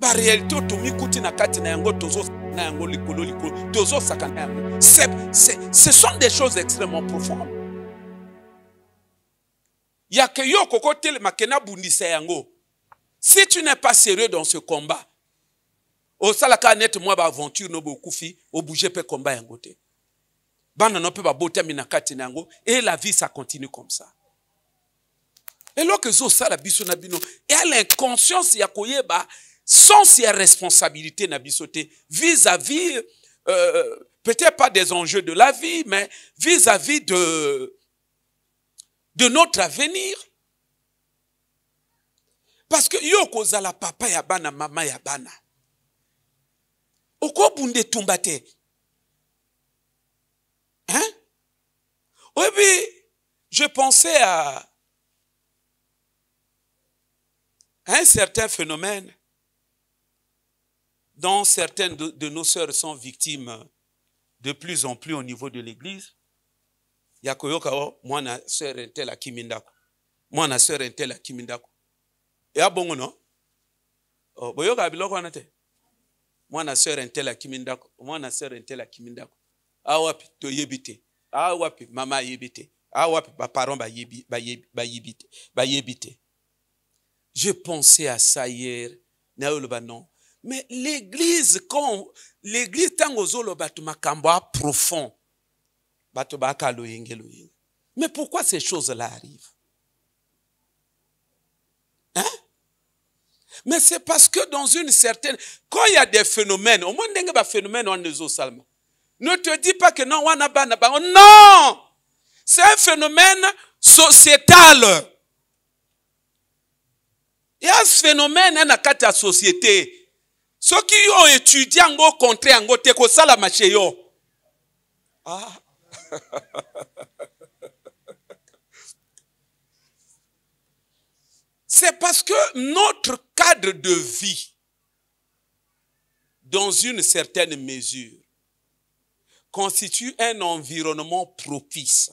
Ba réalité tomikuti na kati na yango tozo na yango likolo tozo sakana yango. Ce sont des choses extrêmement profondes. Ya ke yo koko tele makena bundisa yango. Si tu n'es pas sérieux dans ce combat, au salaka net moi ba aventure no bokufi, au bouger pe combat yango te. Bana no pe ba bota mina kati na yango et la vie ça continue comme ça. Et lorsque zo sala biso na bino, et à l'inconscience ya koyeba sans ses responsabilités na bisoté vis-à-vis peut-être pas des enjeux de la vie, mais vis-à-vis de notre avenir. Parce que yo kozala papa ya bana, mama ya bana. Oko bunde tumbate. Hein? Oui, je pensais à un certain phénomène dont certaines de nos sœurs sont victimes de plus en plus au niveau de l'église. Yakoyoka, moi na sœur intel a kimindako. Moi na sœur intel a kimindako. Et à bon non? Oh, boyoka biloko anate. Moi na sœur intel a kimindako. Moi na sœur intel a kimindako. Ah wapi to yebite. Ah wapi mama yebite. Ah wapi ba parents ba yebite. Je pensais à ça hier. Non. Mais l'église, quand l'église tango zolo batu makamba profond. Batu baka loyenge. Mais pourquoi ces choses-là arrivent? Hein? Mais c'est parce que dans une certaine... Quand il y a des phénomènes, au moins il y a des phénomènes on les salma. Ne te dis pas que non, non! C'est un phénomène sociétal. Il y a ce phénomène dans la société. Ceux qui ont étudié en contre en côté ko sala macheyo. Ah. C'est parce que notre cadre de vie, dans une certaine mesure, constitue un environnement propice.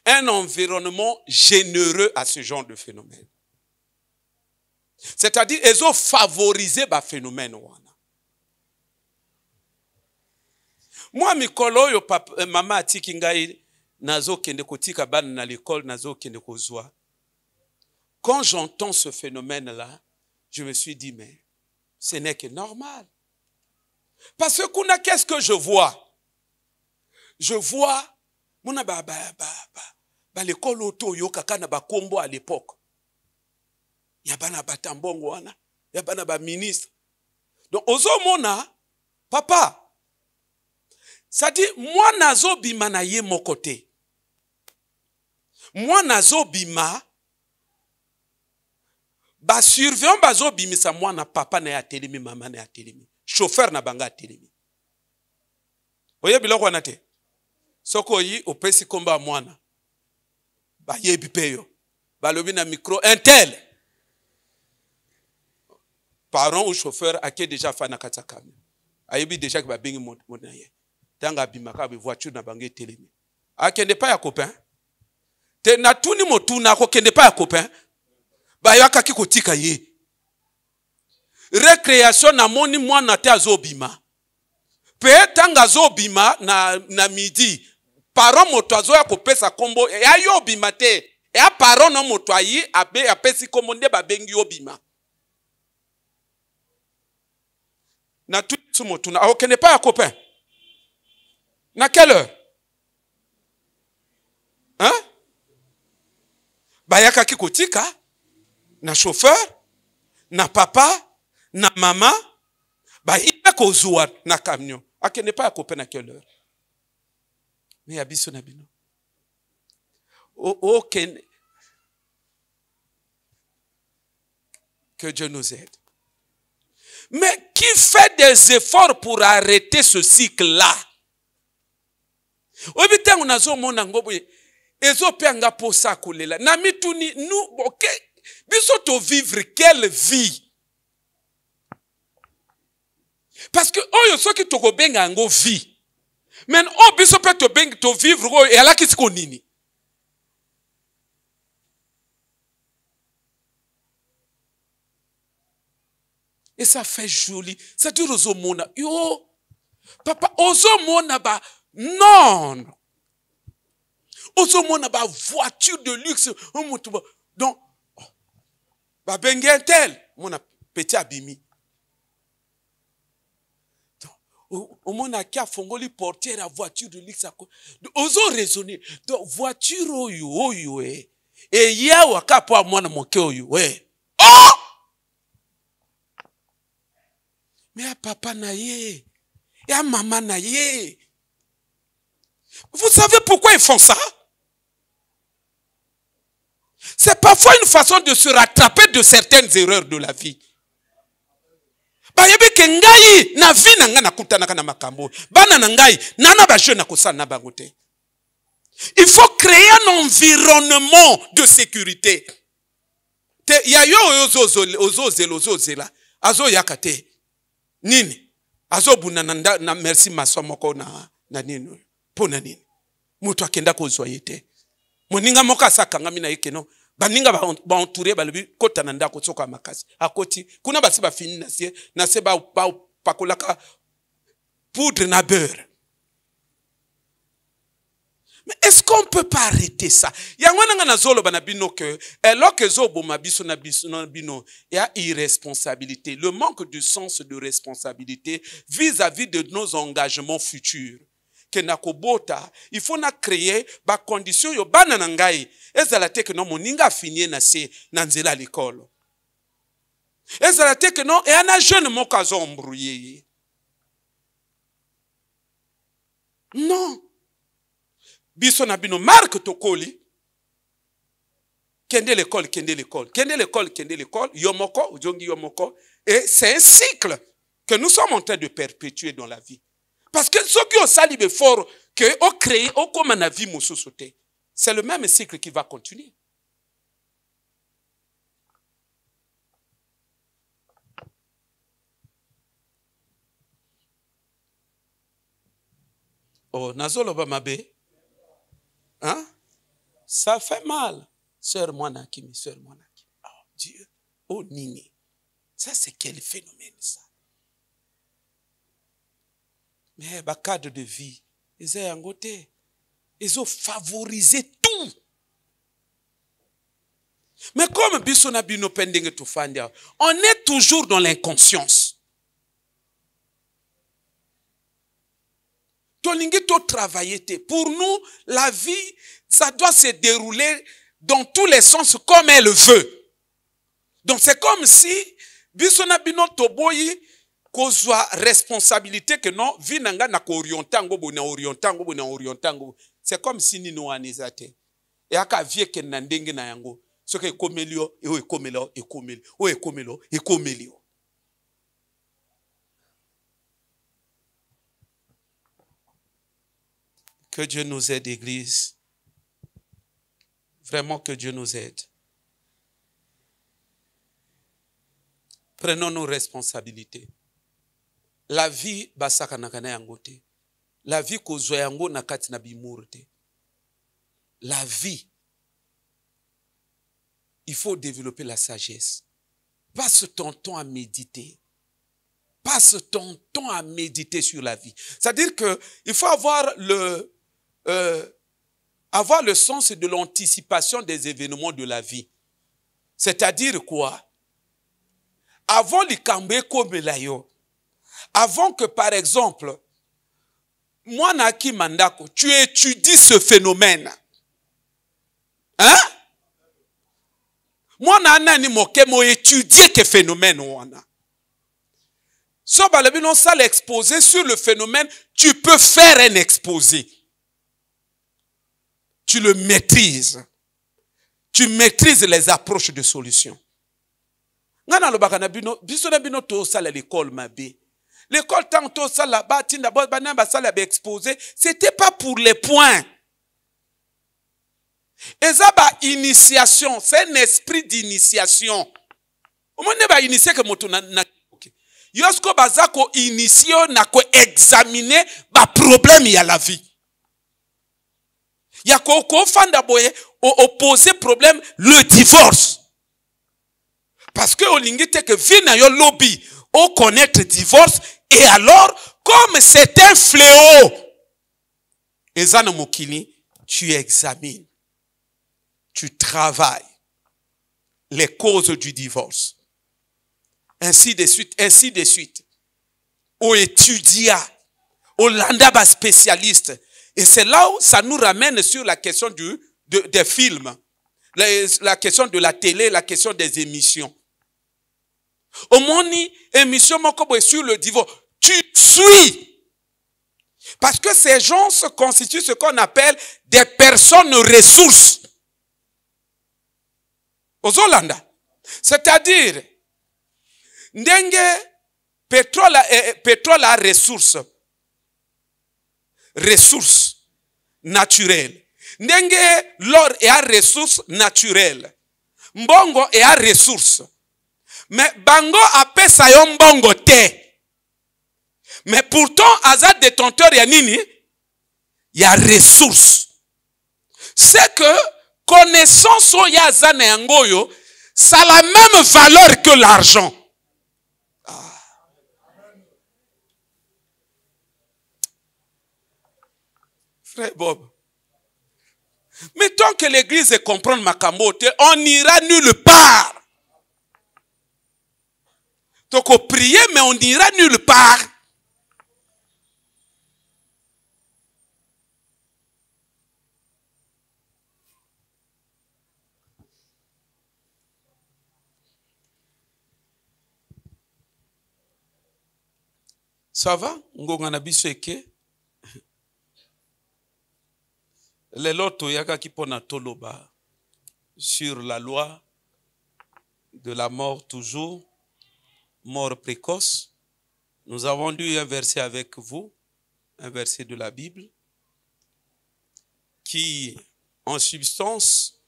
Un environnement généreux à ce genre de phénomène. C'est-à-dire, ils ont favorisé le phénomène. Moi, mikolo yo maman atiki ngai nazo kende kotika bana na l'école nazo kende kozwa. Quand j'entends ce phénomène-là, je me suis dit, mais ce n'est que normal. Parce que qu'est-ce que je vois? Je vois, mona l'école auto yo kaka na ba kombo à l'époque. Yabana batambongo wana, yabana ba ministre. Donc ozo mona papa. Ça dit moi nazo bima na ye mon côté. Moi nazo bima ba surveillant bazo bimisa moi na papa na ya telemi mama na ya telemi. Chauffeur na banga telemi. Oye biloko wana te. Soko yi opesi komba mwana. Ba yebi peyo. Ba lobi na micro intel. Parent ou chauffeur a qui déjà fait na kataka. Ayebi déjà que ba bengi mona ye. Tanga bimaka be voiture na banga telemi. A kende pas ya copain. Te na tuni motuna ko kende pas ya copain. Ba yaka ki kotika ye. Récréation na moni mwana te azobima. Pe tanga zobima na midi. Parent moto azoya kopesa kombo ya yo bima te. Ya parent no moto ayi abe apesi kombo nde ba bengi yo bima. Na tout moto na okene pas ya copain. Na quelle heure? Hein? Ba yaka ki kotika na chauffeur, na papa, na maman, ba ina kozua na camion. Akene pas ya copain na quelle heure? Mais abiso na bino. Que Dieu nous aide. Mais qui fait des efforts pour arrêter ce cycle-là? Obitengo nazo mona ngoboye ezo peanga posa kolela. Na mituni nous OK. Biso to vivre quelle vie? Parce que oyo soki toko benga ngo vie. Mais o biso pe to benga to vivre oyo e ala kisiko nini? Et ça fait joli. Ça dit aux hommes, yo, papa, aux hommes, bah, non. Aux hommes, bah, voiture de luxe. Donc, bah, bengen tel, mon petit abimi. Au monde qui a fongoli porter la voiture de luxe. Oso raisonner. Donc, voiture, oyo, et ya waka po amwana moke oyo, oh! Mais à papa na ye, et à maman na ye. Vous savez pourquoi ils font ça? C'est parfois une façon de se rattraper de certaines erreurs de la vie. Bayebe ke ngai na vie na nga nakutana kana makambo. Bana na ngai nana ba jeune akosana bangote. Il faut créer un environnement de sécurité. Ya yo ozozela azo yakate. Nini? Azo bunana na merci masomoko na nini? Pona nini? Mutu akenda kozwa yete. Moninga moka sakanga mina yekeno. Baninga ba entouré ba lebi kota na ndako soka makasi. Akoti kuna basi ba fini na se ba pakolaka poudre na beurre. Mais est-ce qu'on peut pas arrêter ça? Yangwana nga na zolo bana bino que alors que zo boma biso na bino il y a irresponsabilité. Le manque de sens de responsabilité vis-à-vis de nos engagements futurs. Que na kobota, il faut na créer ba condition yo bana na ngai ezala te que non moninga finir na se na nzela l'école. Ezala te que non et ana jeune moka zo embrouillé. Non. Biso na bino marque tokoli. Kende l'école, yomoko, ujongi yomoko. Et c'est un cycle que nous sommes en train de perpétuer dans la vie. Parce que ceux qui ont sali fort, que ont créé, ont comme un avis sauté. C'est le même cycle qui va continuer. Oh, Nazolo Bamabe. Hein? Ça fait mal. Sœur Mwanakimi, sœur Mwanakimi. Oh Dieu. Oh Nini. Ça c'est quel phénomène ça? Mais le cadre de vie, ils ont favorisé tout. Mais comme on est toujours dans l'inconscience. Pour nous, la vie, ça doit se dérouler dans tous les sens comme elle veut. Donc c'est comme si Bisona Bino Toboyi kozwa responsabilité que non vinanga na ko orientango bona orientango c'est comme si ni no anizate et aka vie ke na ndenge na yango ce que komelio e o ekomelo o ekomelo. Que Dieu nous aide, Église. Vraiment que Dieu nous aide. Prenons nos responsabilités. La vie basaka nakana yangote. La vie kozwa yango nakati na bimurte. La vie, il faut développer la sagesse. Passe ton temps à méditer. Passe ton temps à méditer sur la vie. C'est-à-dire que il faut avoir le sens de l'anticipation des événements de la vie. C'est-à-dire quoi? Avant l'ikambe komelayo. Avant que, par exemple, moi, Naki Mandako, tu étudies ce phénomène. Hein? Moi, Nani Mokemo étudier ce phénomène. Si on ça l'exposé sur le phénomène, tu peux faire un exposé. Tu le maîtrises. Tu maîtrises les approches de solution. L'école m'a bé. L'école tantôt ça là-bas, exposé, c'était pas pour les points. Et ça initiation, c'est un esprit d'initiation. Au moins ne ba initier que moto na yosko bazako initio na ko examiner ba problème ya la vie. Ya ko fanda boye opposer problème le divorce. Parce que olingite que vie na yo lobby au connaître divorce, et alors, comme c'est un fléau, ezana mokili, tu examines, tu travailles les causes du divorce. Ainsi de suite, ainsi de suite. Au étudia, au landa spécialiste. Et c'est là où ça nous ramène sur la question des films, la question de la télé, la question des émissions. Au moni, émission sur le divorce, tu suis. Parce que ces gens se constituent ce qu'on appelle des personnes ressources. Aux Hollanda. C'est-à-dire, ndenge pétrole a ressources naturelles. Ndenge l'or est à ressources naturelles. Mbongo est à ressources. Mais bango apesa yo mbongo te. Mais pourtant, aza détenteur ya nini? Ya ressources. C'est que connaissance oya aza na yangoyo, ça a la même valeur que l'argent. Frère Bob. Mais tant que l'église comprend Makamote, on n'ira nulle part. Donc on prier, mais on n'ira nulle part. Ça va? Ngongana biso eke? Les loto yaka ki pona toloba sur la loi de la mort toujours, mort précoce. Nous avons lu un verset avec vous, un verset de la Bible, qui, en substance,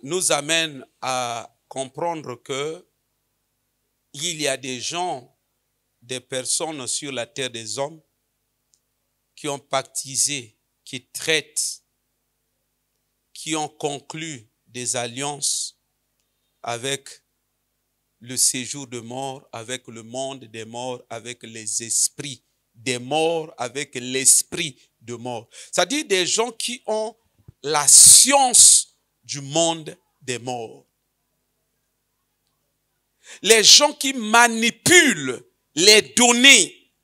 nous amène à comprendre que il y a des gens, des personnes sur la terre des hommes qui ont pactisé, qui traitent, qui ont conclu des alliances avec le séjour de mort, avec le monde des morts, avec les esprits des morts, avec l'esprit de mort. C'est-à-dire des gens qui ont la science du monde des morts. Les gens qui manipulent les données.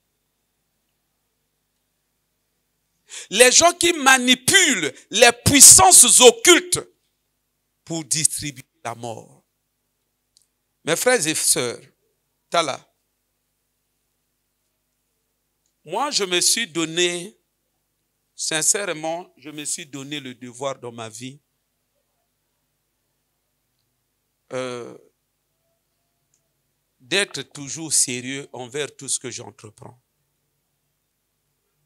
Les gens qui manipulent les puissances occultes pour distribuer la mort. Mes frères et sœurs, Tala, moi je me suis donné, sincèrement, je me suis donné le devoir dans ma vie d'être toujours sérieux envers tout ce que j'entreprends.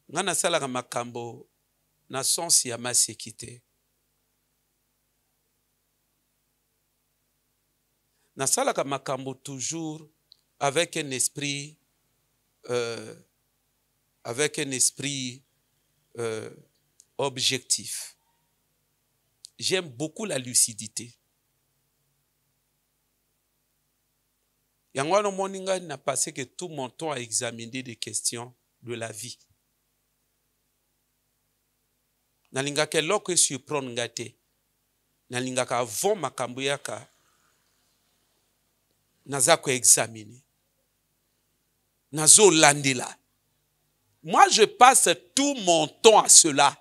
Ngana salaka makambo na sensi ya masekite. Na salaka makambo toujours avec un esprit objectif. J'aime beaucoup la lucidité. Yangwano moninga n'a passé que tout mon temps à examiner des questions de la vie. Nalingaka loko surprendre ngate. Nalingaka avant makambo yaka. Nazako examiner. Nazo landela. Moi, je passe tout mon temps à cela.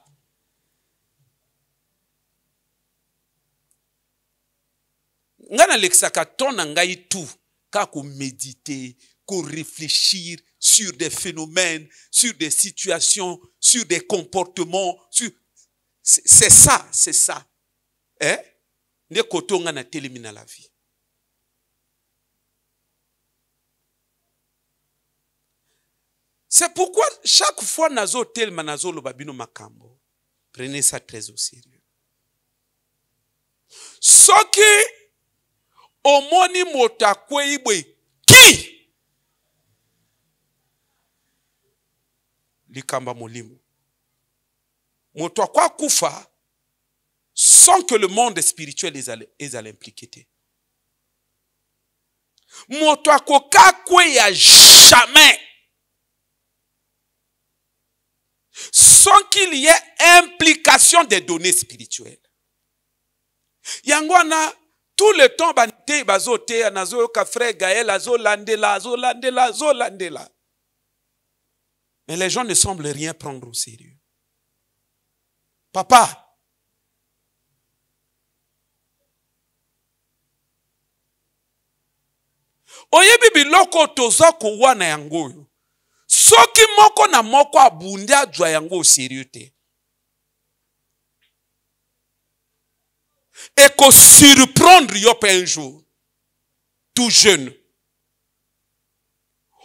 Ngana lexaka ton ngai tout. Kako méditer, qu'on réfléchir sur des phénomènes, sur des situations, sur des comportements, sur... C'est ça, c'est ça. Hein? Ne koto ngana télémina la vie. C'est pourquoi chaque fois nazo telma nazo lo babino makambo, prenez ça très au sérieux. Soki omoni motakwe ibwe ki likamba molimo moto kwa kufa sans que le monde spirituel les a impliqué. moto akoka kweya jamais sans qu'il y ait implication des données spirituelles. Yangwana tout le temps banté bazote nazo ka frère Gaël azolandela. Mais les gens ne semblent rien prendre au sérieux. Papa, oyebi biloko toza ko wana yango. Soki moko na moko abundi adwa yango au sérieux te. Et qu'on surprendre yop un jour, tout jeune.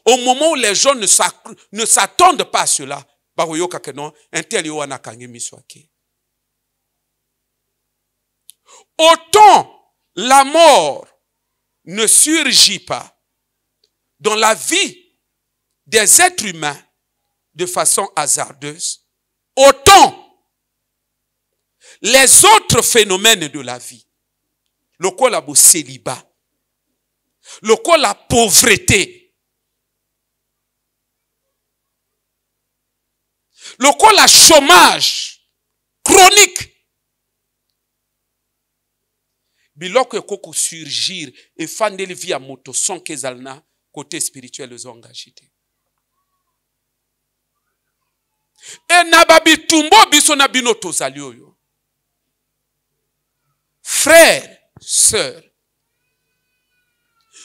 Au moment où les gens ne s'attendent pas à cela, autant la mort ne surgit pas dans la vie des êtres humains de façon hasardeuse, autant les autres phénomènes de la vie, le quoi la célibat, le quoi la pauvreté, le quoi la chômage chronique, biloko koko surgir et fandeli via moto sans que zalna côté spirituel les engagés. Et nababi tumbo biso na bino tozali oyo. Frères, sœurs,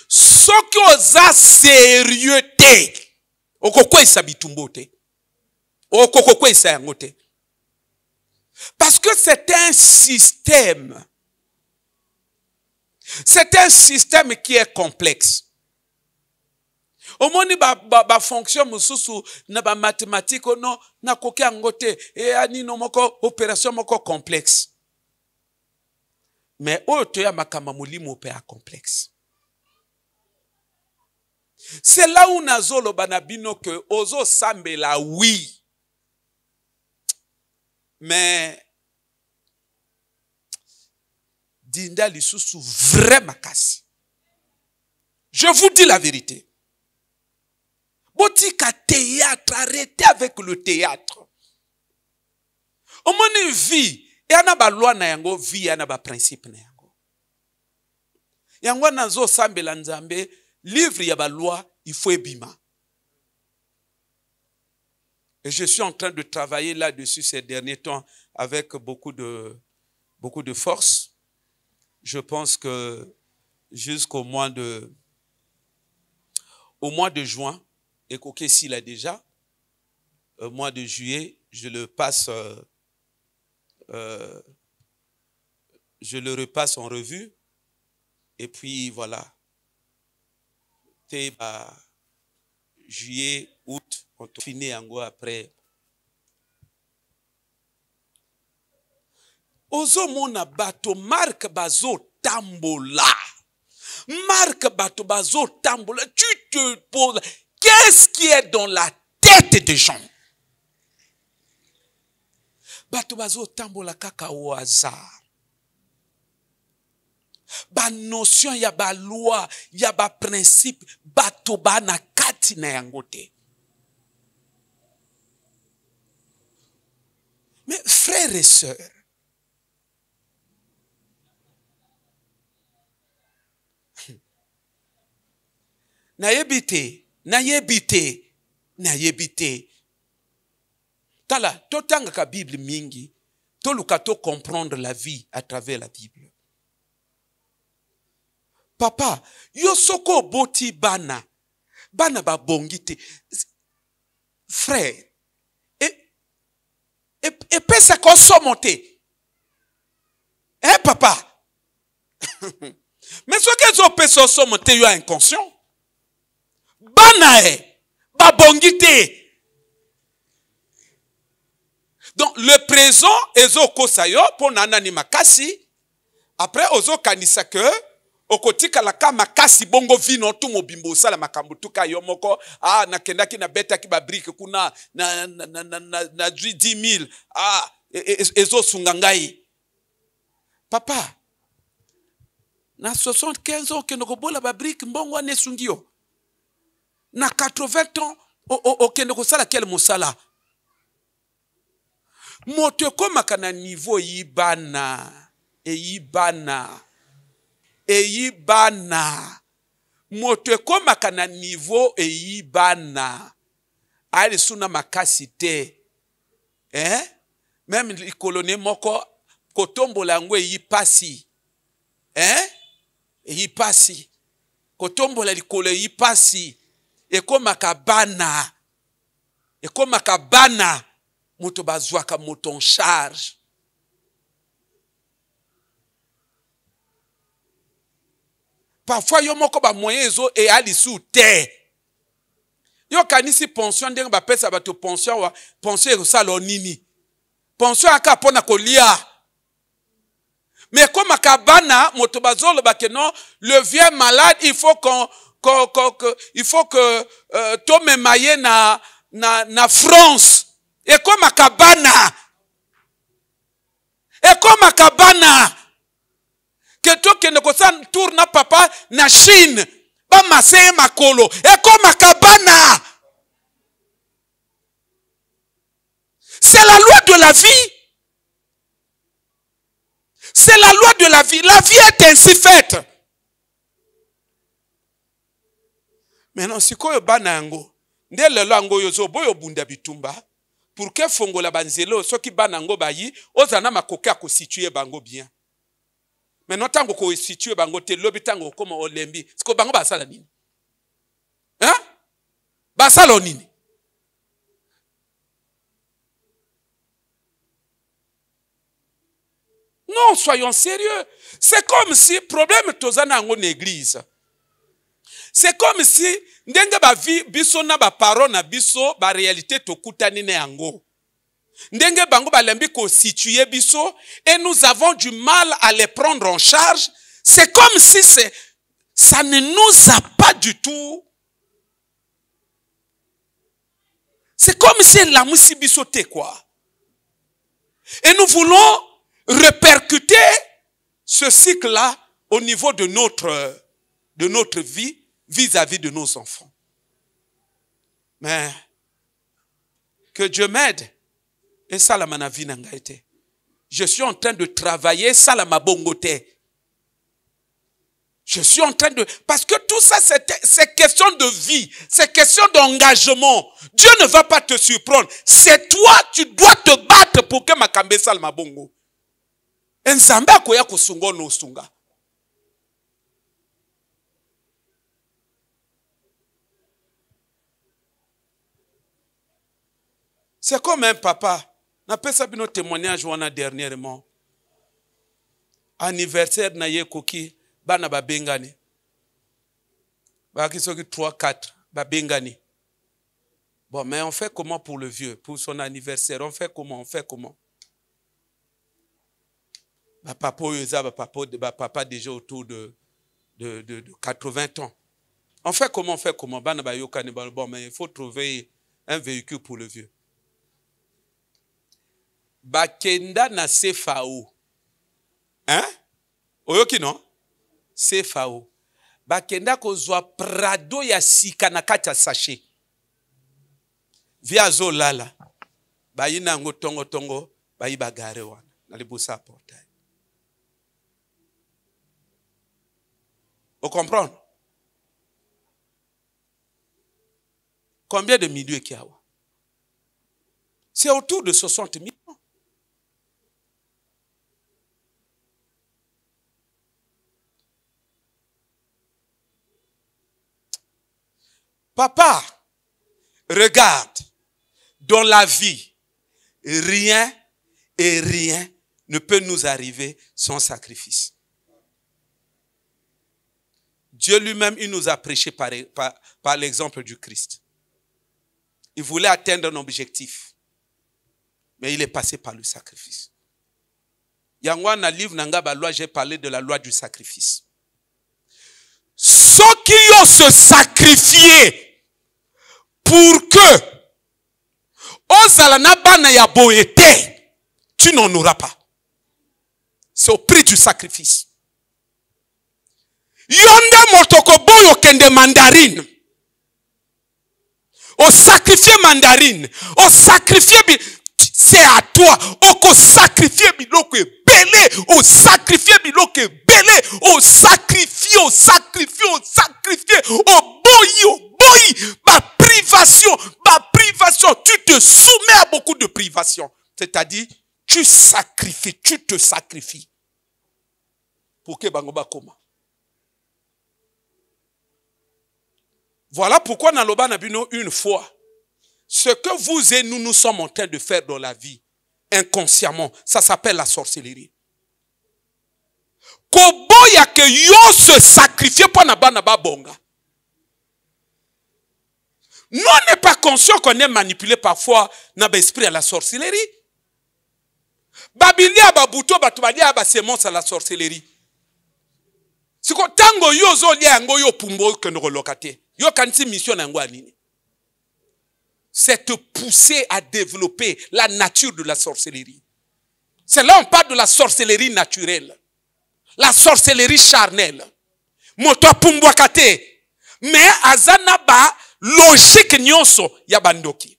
ce qui osa sérieux te, okoko isa bitumbo te, okoko isa yango te. Parce que c'est un système. C'est un système qui est complexe. Au moins, ba fonction mususu na ba mathématique non na koke angote et ani no moko opération moko complexe. Mais otoya makama mulimo pe a complexe. C'est là où nazolo banabino que ozo sambela oui. Mais dinda lisusu vrai makasi. Je vous dis la vérité. Botika théâtre, arrêtez avec le théâtre. Au moins une vie, et y a ba loi na yango vie, y a ba principe na yango. Yango nazo sambela nzambe, livre ya ba loi, il faut ebima. Et je suis en train de travailler là-dessus ces derniers temps avec beaucoup de force. Je pense que jusqu'au mois de juin, et Kokessi l'a déjà, au mois de juillet, je le repasse en revue. Et puis voilà. Juillet, août, on finit en gros après. Ozo mona bato marque bazo tambola. Marque bato bazo tambola. Tu te poses. Qu'est-ce qui est dans la tête des gens? Bato bazo tambola kaka au hasard. Ba notion ya ba loi, ya ba principe, bato ba na kati na yangote. Mais frères et sœurs, na yebite. Tala, totanga ka Bible mingi, toluka to comprendre la vie à travers la Bible. Papa, yo soko boti bana ba bongite. Frère, et pesa ko somonte. Hein, papa? Mais ce que zo pesa somonte yo inconscient. Bana ba bongite. Donc le présent ezo kosayo pour nanani makasi. Après ozo kanisa que okotika la kama kasi bongo vino tu mobimbo sala makambutuka yomoko nakenda ki na beta ki ba brique kuna na 10,000 ezo sungangai. Papa, Na 75 ans que nous bola ba brique mbongo ne sungio. Na 80 ans que nous sala quel musala. Moto koma kana niveau yibana yibana moto koma kana niveau yibana ali suna makasi te même les colonies moko kotombola ngwe yipasi yipasi kotombola likolo yipasi ekoma kabana moto bazwaka moto en charge. Parfois yo moko ba moyen zo e ali sous terre. Yo kanisi pension ndenge ba pesa ba to pension wa pension e salo nini. Pension aka pona kolia. Mais comme akabana moto bazolo ba ke non, le vieux malade il faut il faut que tome maye na France. Et comme akabana que to ke ne kosan tourna papa na Chine ba masé makolo et comme akabana. C'est la loi de la vie. C'est la loi de la vie. La vie est ainsi faite. Maintenant si koyo bana ngo ndele lango yozo boyo bunda bitumba pour que fongo la banzelo soki bana ngo bayi ozana makoka ko situer bango bien. Maintenant tango ko situer bango te lobi tango koma olembi siko bango basala nini? Basala nini? Non, soyons sérieux. C'est comme si problème tozana ngo l'église. C'est comme si ndenge ba vi biso na ba parole na biso ba réalité tokutani ne yango. Ndenge bango ba lembi ko situer biso et nous avons du mal à les prendre en charge. C'est comme si ça ne nous a pas du tout. C'est comme si la musi biso te quoi. Et nous voulons répercuter ce cycle-là au niveau de notre vie vis-à-vis de nos enfants. Mais que Dieu m'aide. Et ça, la manavi n'a pas été. Je suis en train de travailler, ça, la mabongote. Je suis en train de... Parce que tout ça, c'est question de vie. C'est question d'engagement. Dieu ne va pas te surprendre. C'est toi, tu dois te battre pour que ma kambe sal mabongo. Nzambe akoya kusungo no sunga. C'est comme un papa. N'a pas sabi nos témoignages wana dernièrement. Anniversaire na ye koki bana ba bengani. Ba ki soki 3-4 ba bengani. Bon, mais on fait comment pour le vieux, pour son anniversaire? On fait comment? Ba papa yoza ba papa déjà autour de 80 ans. On fait comment? Bana ba yokani bon, mais il faut trouver un véhicule pour le vieux. Bakenda na CFAO. Oyoki non? CFAO. Bakenda kozwa prado ya sika na kati ya sachet. Via zolala. Bayi nango tongo bayi bagare wana. Na libusa portail. Vous comprenez? Combien de milliers qu'il y a? C'est autour de 60 millions. Papa, regarde, dans la vie, rien ne peut nous arriver sans sacrifice. Dieu lui-même, il nous a prêché par l'exemple du Christ. Il voulait atteindre un objectif, mais il est passé par le sacrifice. Yangwa livre nanga ba loi, j'ai parlé de la loi du sacrifice. Ceux qui ont se sacrifié pour que ozalana bana ya boyete, tu n'en auras pas. C'est au prix du sacrifice. Yonde motoko boyo kende mandarine. Au sacrifier mandarine. Au sacrifier, c'est à toi. Au sacrifier biloko belé. Au sacrifier biloko belé. Au sacrifier, au sacrifier, au sacrifier. Au boyi. Ma privation. Tu te soumets à beaucoup de privations. C'est-à-dire, tu te sacrifies. Pour que bango bakoma. Voilà pourquoi dans l'Oba Nabino, une fois, ce que vous et nous sommes en train de faire dans la vie, inconsciemment, ça s'appelle la sorcellerie. Koboya que yo se sacrifie pour naba bonga. Nous, on n'est pas conscient qu'on est manipulé parfois dans l'esprit à la sorcellerie. Babilia babuto batubadia basemons à la sorcellerie. C'est que tango yo zo lia ngo yo pumbo que nous relocate. Yo kanti mission nango anini. C'est te pousser à développer la nature de la sorcellerie. C'est là on parle de la sorcellerie naturelle. La sorcellerie charnelle. Moto pumbo kate. Mais azana ba logique nyonso ya bandoki.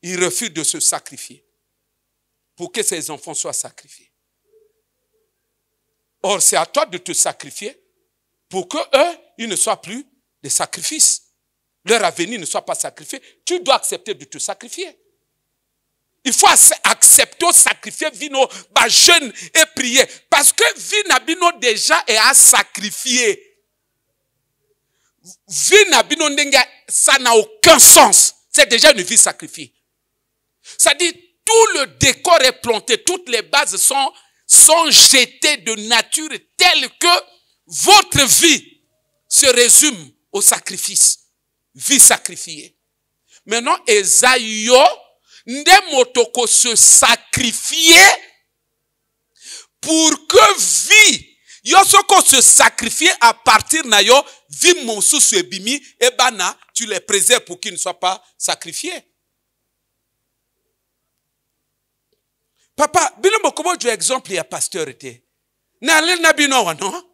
Il refuse de se sacrifier pour que ses enfants soient sacrifiés. Or, c'est à toi de te sacrifier pour que eux, ils ne soient plus des sacrifices. Leur avenir ne soit pas sacrifié. Tu dois accepter de te sacrifier. Il faut accepter de sacrifier vino, jeûne et prier. Parce que vinabino déjà est à sacrifier. Vinabino ça n'a aucun sens. C'est déjà une vie sacrifiée. Ça dit, tout le décor est planté, toutes les bases sont jetées de nature telle que votre vie se résume au sacrifice. Vie sacrifiée. Maintenant, Esaïo, ndemotoko se sacrifier pour que vie, yosoko se sacrifier à partir na yo, vie monsu se bimi, et bana, tu les préserves pour qu'ils ne soient pas sacrifiés. Papa, binombo kobo du exemple ya pasteur était. Na le na bino wa non?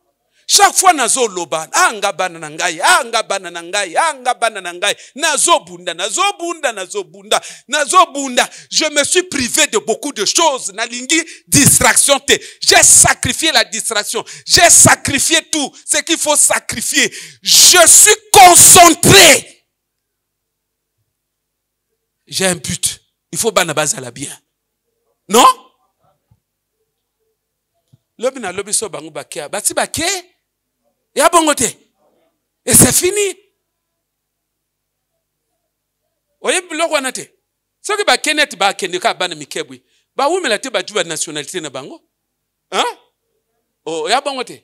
Chaque fois nazo loban, anga bana nangai, nazo bunda. Je me suis privé de beaucoup de choses. Nalingi distraction te. J'ai sacrifié la distraction. J'ai sacrifié tout ce qu'il faut sacrifier. Je suis concentré. J'ai un but. Il faut banabaza la bien. Non? Lobi na lobi so bangu bakia. Bati baké. Ya bongote. Et c'est fini. Oye biloko wana te. Soki baké net ba kende ka bana mikebwi. Ba wumela te ba juba nationalité na bango. Hein? Oh, ya bongote.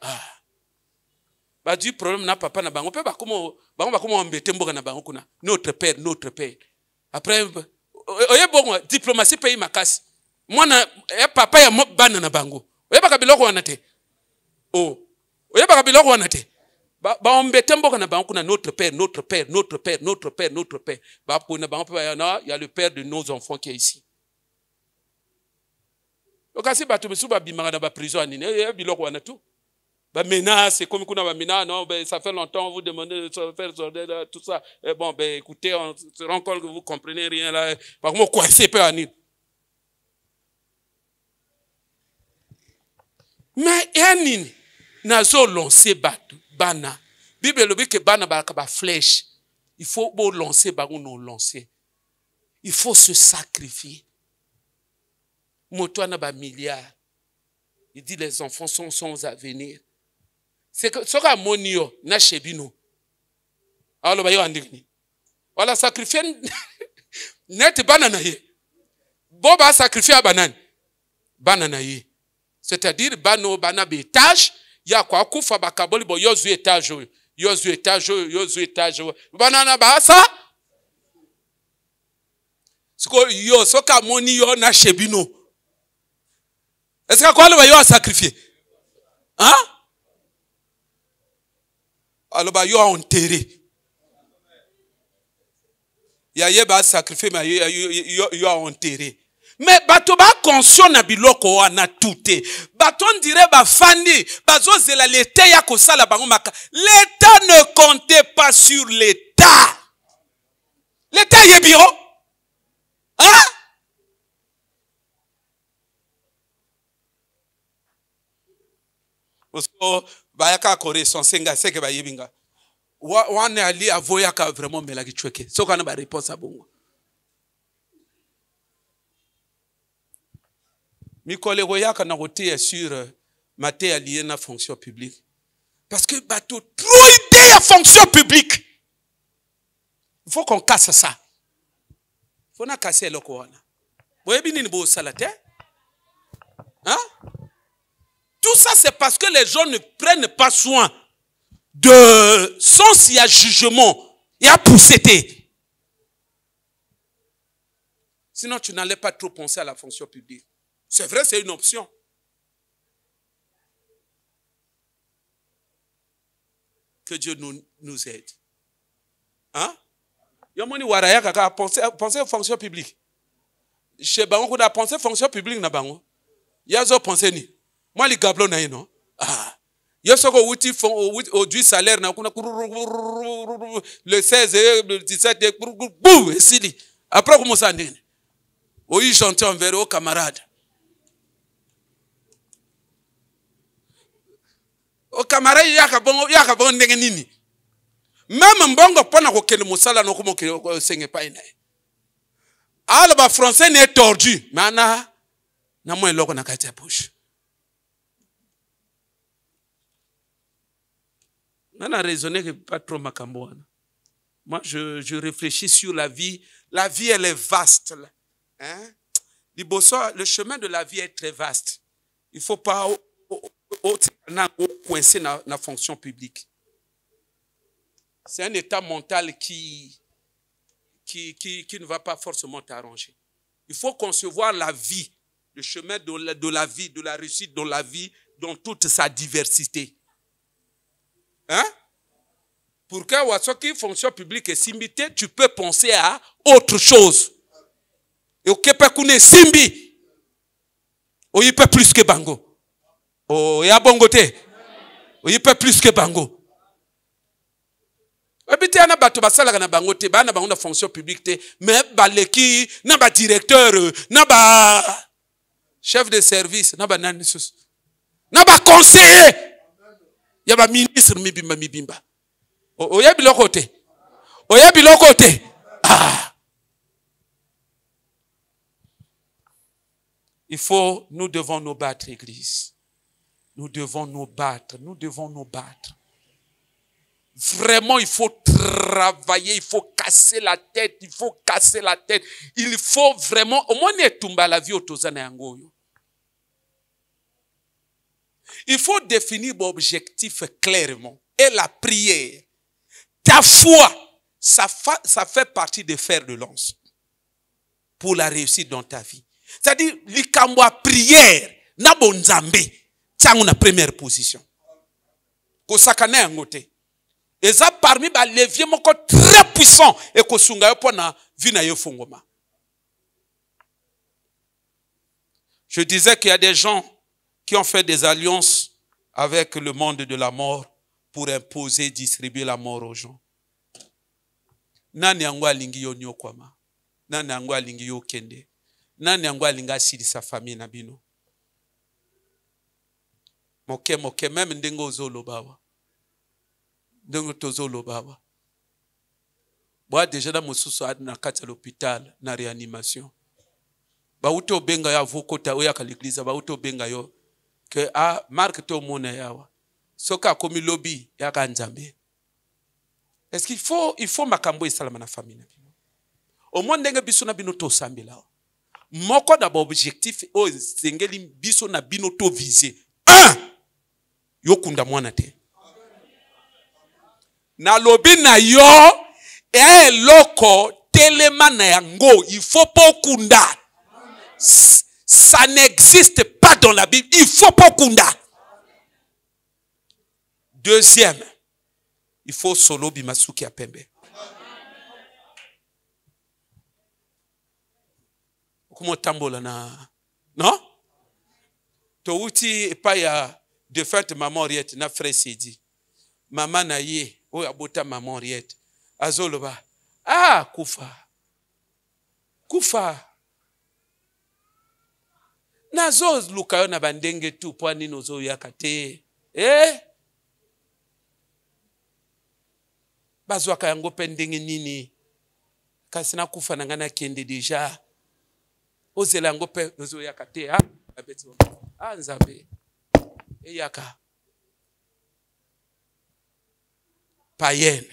Ah. Ba du problème na papa na bango pe ba komo embêter mboka na bango kuna. Notre père. Après oye bongo diplomatie pays makasi. Mwana papa ya bana na bango. Oye baka biloko wana te. Oh. Oye baka biloko wana te. Ba embêter mboka na bango kuna notre père. Ba pona bango pa il y a le père de nos enfants qui est ici. Okasi bato besu ba bimanga na ba prison anine. Oye biloko wana tout. Bah menace, comme kuna ba menace, non, ben ça fait longtemps vous demandez de faire tout ça. Et bon, ben écoutez, on se rend compte que vous comprenez rien là. Par contre, quoi, c'est pas anil. Mais yanini nazo lancer bana. Bible le dit que bana ba flèche. Il faut beau lancer ba non lancer. Il faut se sacrifier. Moto na ba milliard. Il dit les enfants sont sans avenir. C'est que ce que monio na chebino. Alors ba yo andikni. Wala sacrifier net banana ye. Boba sacrifier banana ye. C'est-à-dire bana étage, ya kwa kufa bakaboli bo yozu étage. Banana ba ça. Ce que yo soka monio na chebino. Est-ce que quoi le ba yo sacrifier? Hein? Alors bah yo a enterré. Y'a sacrifié mais yo a enterré. Mais bato ba conscient na biloko wana touté. Ba baton dirait bafandi bazo zela l'état ya kosala bango maka. L'état ne comptait pas sur l'état. L'état y est bureau. Hein? Parce que bayaka kore son senga seke ba yebinga. Wane ali avoyaka vraiment melaki chweke. So kana ba réponse à bongo. Mikole goyaka na roté sur maté allié na fonction publique. Parce que bateau trop idée à fonction publique. Il faut qu'on casse ça. Il faut na casser le koana. Boyebi nini bo salate? Hein? Tout ça, c'est parce que les gens ne prennent pas soin de sens et à jugement et à pousseter. Sinon, tu n'allais pas trop penser à la fonction publique. C'est vrai, c'est une option. Que Dieu nous aide. Hein? Yomoni waraya kaka penser aux fonctions publiques. Chez Bango, on a pensé fonction publique na Bango. Yazo pensé ni. Moi, les gablons na non. Ah. Yosoko outil au du salaire na kuna le 16 le 17 et sili. Après comment ça ndine? Oui, chanter envers aux camarades. Aux camarades yaka bon ndenge nini. Même mbongo pona ko kene musala no ko ko senge pa ina. Ah, le français n'est tordu. Mana na mo eloko na kati ya bouche. On a raisonné que pas trop makambo. Moi, je réfléchis sur la vie. La vie, elle est vaste. Hein? Le chemin de la vie est très vaste. Il ne faut pas coincer dans la fonction publique. C'est un état mental qui ne va pas forcément t'arranger. Il faut concevoir la vie, le chemin de la vie, de la réussite dans la vie, dans toute sa diversité. Hein? Pour que fonction publique est simbité, tu peux penser à autre chose. Et au Kepekune simbi. O y peut plus que bango. O ya bongote. O y peut plus que bango. Habité na bato basala na bangote, ba na bango na fonction publique te, mais baleki na ba directeur, na ba chef de service, na ba nani sus. Na ba conseiller. Il y a un ministre mibimba. Oya bilokote. Oya bilokote. Ah. Nous devons nous battre, Église. Nous devons nous battre. Nous devons nous battre. Vraiment, il faut travailler, il faut casser la tête, il faut casser la tête. Il faut vraiment, au moins, netumba la vie autozana yangoyo. Il faut définir l'objectif clairement. Et la prière, ta foi, ça fait partie des fers de lance pour la réussite dans ta vie. C'est-à-dire, l'ikambwa prière, na bonzambe, tiens la première position. Kosakane yangote. Et ça parmi les leviers très puissants et kosunga yo pona vina yo fongoma. Je disais qu'il y a des gens qui ont fait des alliances avec le monde de la mort pour imposer, distribuer la mort aux gens. Nani yango alingi yo nyokwama? Nani yango alingi yo kende? Nani yango alingi asili sa famille na bino? Moke même ndengo ozolobawa. Ndengo tozolobawa. Boa déjà na mosusu na kati ya l'hôpital na réanimation. Ba uto benga ya vokota oya ka l'église ba uto benga yo que marque to mona yawa. Soka komi lobby ya ka nzambe. Est-ce qu'il faut makambo esalama na famille na bino? Au moins ndenge biso na bino to sambela. Moko na ba objectif o sengeli biso na bino to viser. Yo kunda mwana te. Na lobi na yo loko telema na yango, il faut pas kunda. Ça n'existe pas dans la Bible, il faut pas kunda. Deuxième, il faut solo bimasuki ya pembe. Comment tambola na? Non? touti pas ya de fait maman Henriette na frère Sidi. Maman na ye, oyo abota maman Henriette. Azoloba, ah kufa. Kufa. Nazo lukayo na bandenge tu pwani nozo yakate. Bazwaka yango pendenge nini. Kasi na kufa na ngana kende deja. Ozela yango pe nozo yakate. Nzambe. Eyaka. Païenne.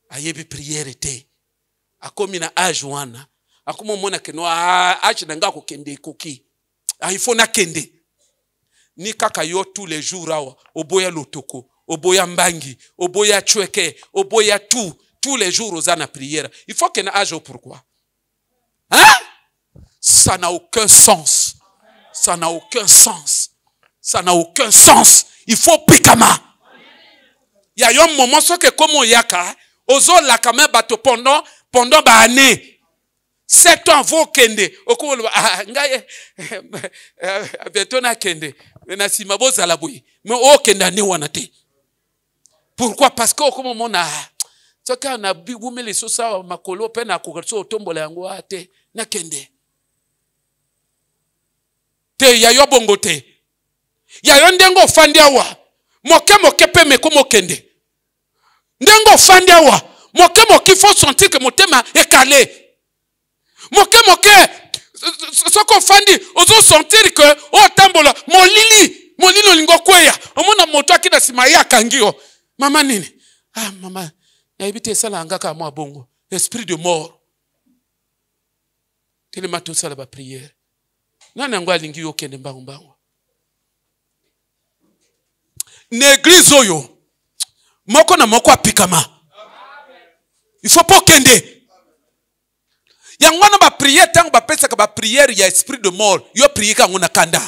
Ayebi prière te. Akomi na âge wana. Akomo mona keno âge na nga ko kende koki. Il faut na kende. Ni kaka yo tous les jours awa. Oboya lotoko. Oboya mbangi. Oboya chweke. Oboya tout. Tous les jours aux na prière. Il faut que na âge pourquoi. Hein? Ça n'a aucun sens. Ça n'a aucun sens. Ça n'a aucun sens. Il faut pikama. Il y a un moment ce que comme yaka. Ozo la kame bato pendant ba année. 7 ans vos kende. Oko ngaye betona kende. Na sima boza la boui. Mais o kenda ni wanate. Pourquoi? Parce que au moment na soka na bigume les sosa makolo pe na kokoso tombola yango ate na kende. Te ya yo bongo te. Ya yo ndengo fandi awa. Moke pe me komo kende. Ndengo fandi awa. Moke faut sentir que motema est calé. Moke soko fandi ozo sentir que o tambola molili olingo kweya. Omona moto akina sima ya kangio. Mama nini? Ah mama, na ibite sala angaka mwa bongo. Esprit de mort. Telema to sala ba prière. Nani ngo alingi yo kende mbango. N'église oyo moko na moko apikama. Il faut pas kende. Yangwana ba prière tango ba pesa ka ba prière ya esprit de mort. Yo prier ka ngona kanda.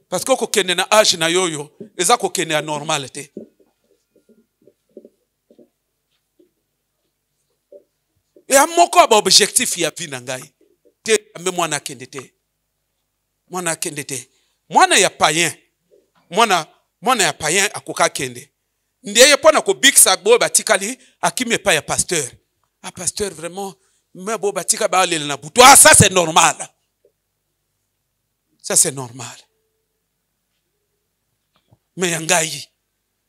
Parce que ko kende na âge na yoyo, eza ko kende na normalité. Et a moko ba objectif ya vie na ngai. Te me mwana kende te. Mwana kende te. Mwana ya païen. Mwana ya païen akoka kende. Ndeye pona ko biksa bo batikali akime pa ya pasteur. Ah pasteur vraiment me bo batika ba le na butu. Ah ça c'est normal. Ça c'est normal. Mais yangai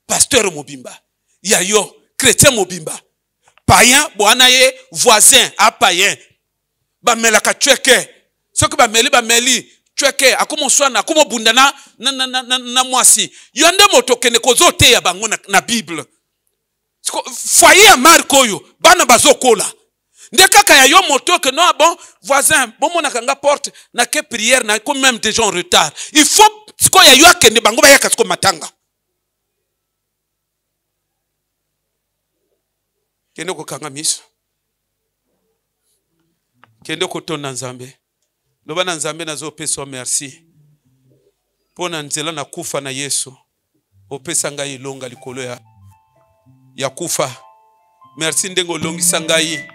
pasteur mobimba. Ya yo chrétien mobimba. Païen bwana ye voisin a païen. Ba melaka chweke. Soki ba meli chweke akomo swana akomo bundana na mwasi. Yonde moto kene kozote ya bango na Bible. Foyer Marco yo bana bazokola. Ndekaka ya yo moto que non bon voisin bon mona kanga porte na ke prière na comme même des gens en retard. Il faut siko ya yo kende bango ba yaka siko matanga. Kende ko kanga miso. Kende ko tona Nzambe. Loba na Nzambe nazo pesa merci. Pona nzela na kufa na Yesu. Opesa ngai ilonga likolo ya kufa. Merci ndengo longi sangai.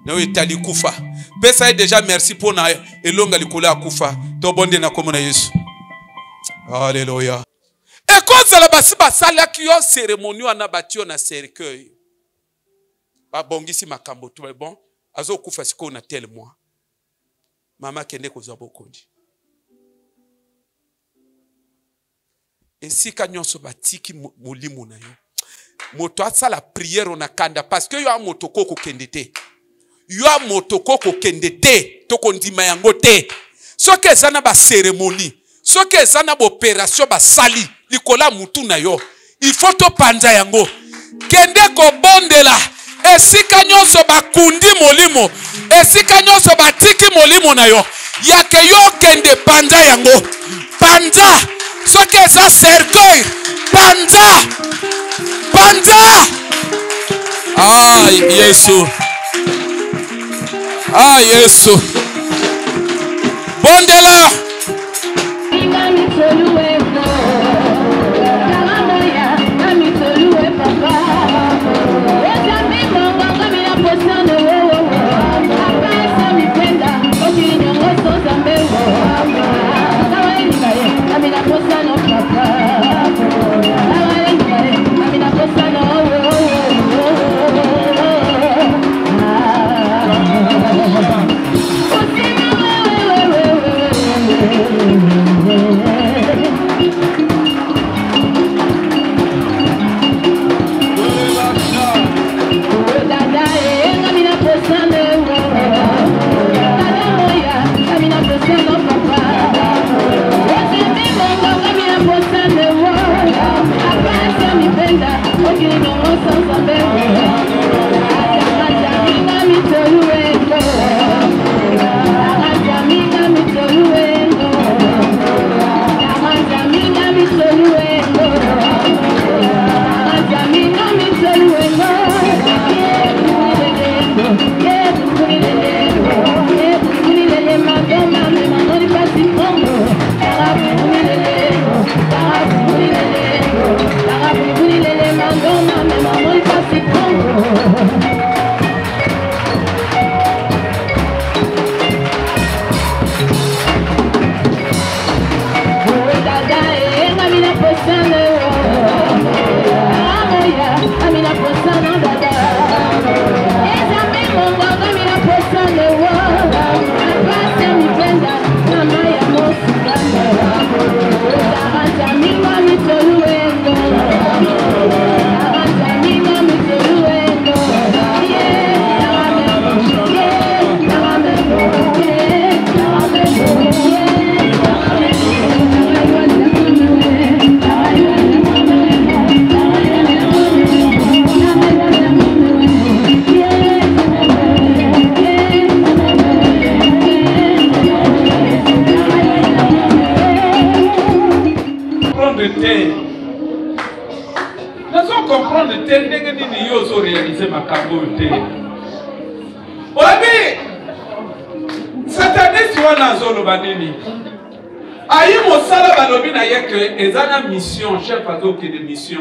Na wetali kufa. Pesa est déjà merci pour na elonga likolo ya kufa. To bonde na komo na Yesu. Alléluia. Et quand ça la basi basala ki yo cérémonie wana batio na cercueil. Ba bongisi makambo tout bon. Azo kufa siko na tel mois. Mama kende kozwa bokondi. Esika nyonso batiki molimo na yo. Moto asala prière on akanda parce que yo a motoko ko kendete. Yo a motoko ko kendete to kondima yango te. Soki ezana ba cérémonie, soki ezana ba opération ba sali likola mutu na yo. Il faut to panza yango. Kende ko bondela. Esika nyonso bakundi molimo. Esika nyonso batiki molimo na yo. Yake yo kende panza yango. Panza. Soki eza cercueil. Panza. Panza. Ah, Yesu. Ah, Yesu. Bondela. Zambe Mission, chef Azo qui est de mission.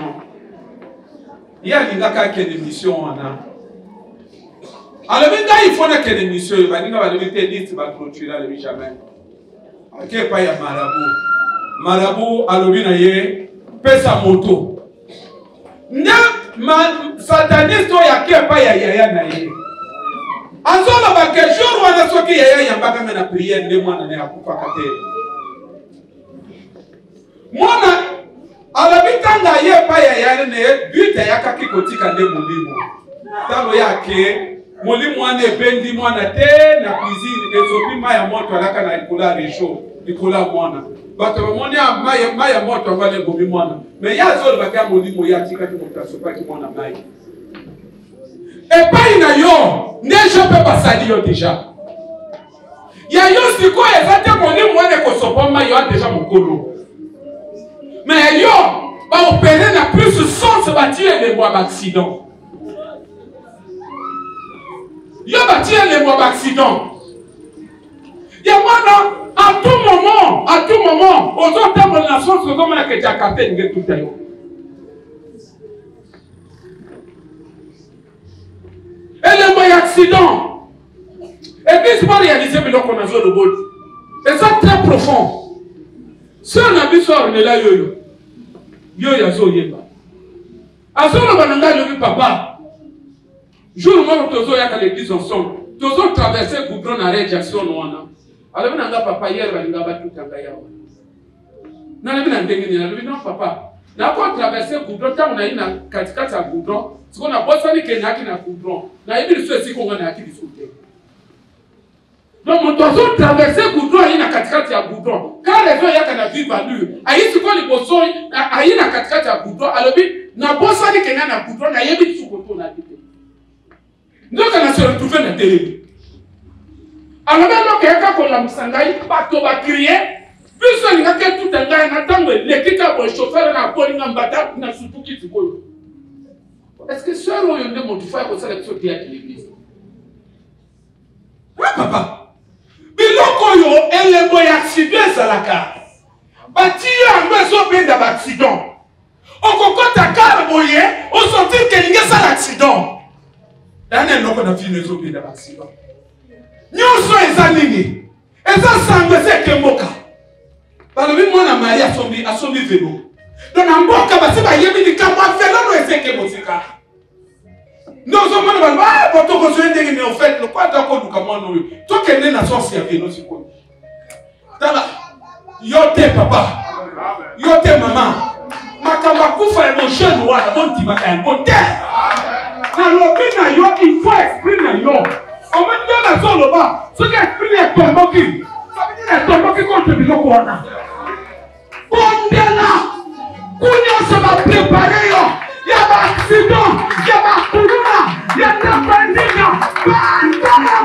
Il y a des gens qui ont des missions. Alors, il faut que des missions. Il va clôturer jamais. Ok, pas y a marabout. Marabout, alors, il pèse sa moto. Sataniste, il y a pas yaya naïe. Azola ba que jour wana soki yaya yamba kama na prière de mwana na akufa kate. Mwana alabitanga ye pa yaya ne buta yakaki kotika nde mulimo. Talo yake mulimo ane bendi mwana te na cuisine ezopi maya moto alaka na ikola resho ikola mwana. Bato bamoni maya moto ngale gobi mwana. Mais yazo baka mulimo yatika ki mutasopa ki mwana mai. Et pas une yo, ne je peux pas salir déjà. Ya yo siko ezate moni mwana ko sopoma yo déjà mokolo. Mais yo ba opérer na plus sens bâtir les mois d'accident. Yo bâtir les mois d'accident. Ya mwana à tout moment, aux autres de la source comme la que tu as capté nge tout ayo. Et le moyen accident. Et puis, c'est pas réalisé, mais donc on a joué le bol. Et ça, très profond. Si on a vu ça, on est là, yo. Yo, ya zo yeba. A zo le bananga, yo, papa. Jour où on tozo ya l'église ensemble. Tozo traverser goudron à réaction, on a. Alors, on a papa hier, on a battu Tangaya. Non, on a dit, non, papa. On a traversé goudron, on a eu une katikata à goudron. Ce qu'on a besoin de faire, na goudron. Na yebi so esi qu'on a aki discuter. Donc mon tozo traverser goudron yi na katikati ya goudron. Quand les gens yaka na vie value, ayi siko li boso ayi na katikati ya goudron, alobi na besoin de faire na goudron na yebi siko to na dite. Donc on a se retrouver na télé. Alors même que yaka ko la musangai bato ba crier, biso linga ke tout ngai na tango lekika bo chauffeur na ko linga mbata na sutuki siko. Est-ce que ce roi est modifié pour ça l'élection qui est à l'église? Oui, papa. Mais l'okoyo est le moyen accident à la carte. Bâti un maison bien d'accident. On cocotte à car moyen, on sentit qu'il y a ça l'accident. Daniel n'a pas fini maison bien d'accident. Nous sommes les animés. Et ça semble c'est que moka. balobi mwana Marie asombi vélo. Donc en mboka basi ba yebi di kama vélo no eseke mosika. Non so mwana ba poto ko so ndenge mais en fait le quoi ta ko duka mwana oyo. To kende na source ya vélo siko. Tala yo te papa. Yo te maman. Makamba kufa e mo jeune wana bon ti maka bon te. Na lobi na yo il faut exprimer yo. On me dit la zone là-bas. Ce qui exprime est tomboki. Ça veut dire tomboki contre biloko wana. Bondela. Kunyo se va préparer yo. Ya ba accident, ya ba corona, ya na pandemia. Bandela.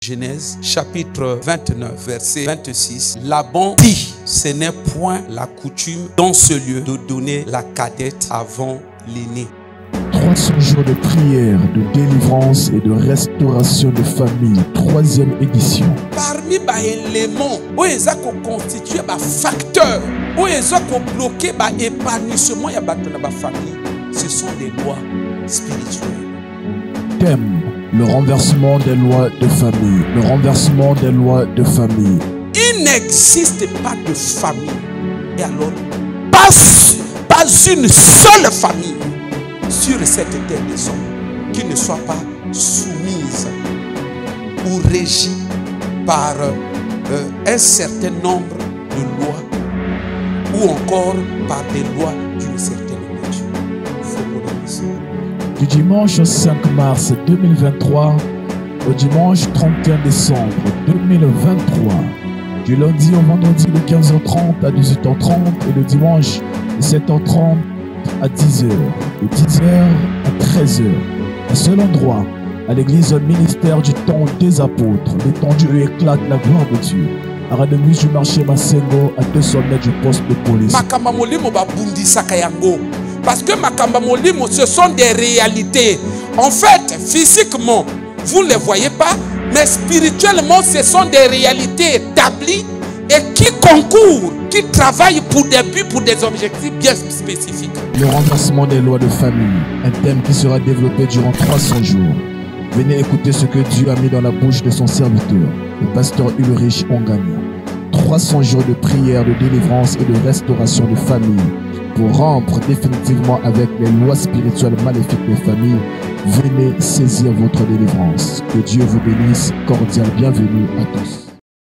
Genèse chapitre 29 verset 26, Laban dit Ce n'est point la coutume dans ce lieu de donner la cadette avant l'aîné. 300 jours de prière, de délivrance et de restauration de famille, 3e édition. Parmi les éléments où ils ont constitué des facteurs, où ils ont bloqué l'épanouissement de la famille, ce sont des lois spirituelles. Thème: le renversement des lois de famille. Le renversement des lois de famille. Il n'existe pas de famille. Et alors, pas une seule famille sur cette terre des hommes qui ne soit pas soumise ou régie par un certain nombre de lois ou encore par des lois d'une certaine nature. Du dimanche 5 mars 2023 au dimanche 31 décembre 2023, du lundi au vendredi de 15h30 à 18h30 et le dimanche de 7h30 à 10h, de 10h à 13h. Un seul endroit, à l'église ministère du temps des apôtres, l'étendue où éclate la gloire de Dieu. Arrêt de bus du marché Massengo à 200 mètres du poste de police. Parce que Makamba Molimo, ce sont des réalités. En fait, physiquement, vous ne les voyez pas, mais spirituellement, ce sont des réalités établies et qui concourent, qui travaillent pour des buts, pour des objectifs bien spécifiques. Le renversement des lois de famille, un thème qui sera développé durant 300 jours. Venez écouter ce que Dieu a mis dans la bouche de son serviteur, le pasteur Ulrich Ongania. 300 jours de prière, de délivrance et de restauration de famille pour rompre définitivement avec les lois spirituelles maléfiques des familles. Venez saisir votre délivrance. Que Dieu vous bénisse. Cordial bienvenue à tous.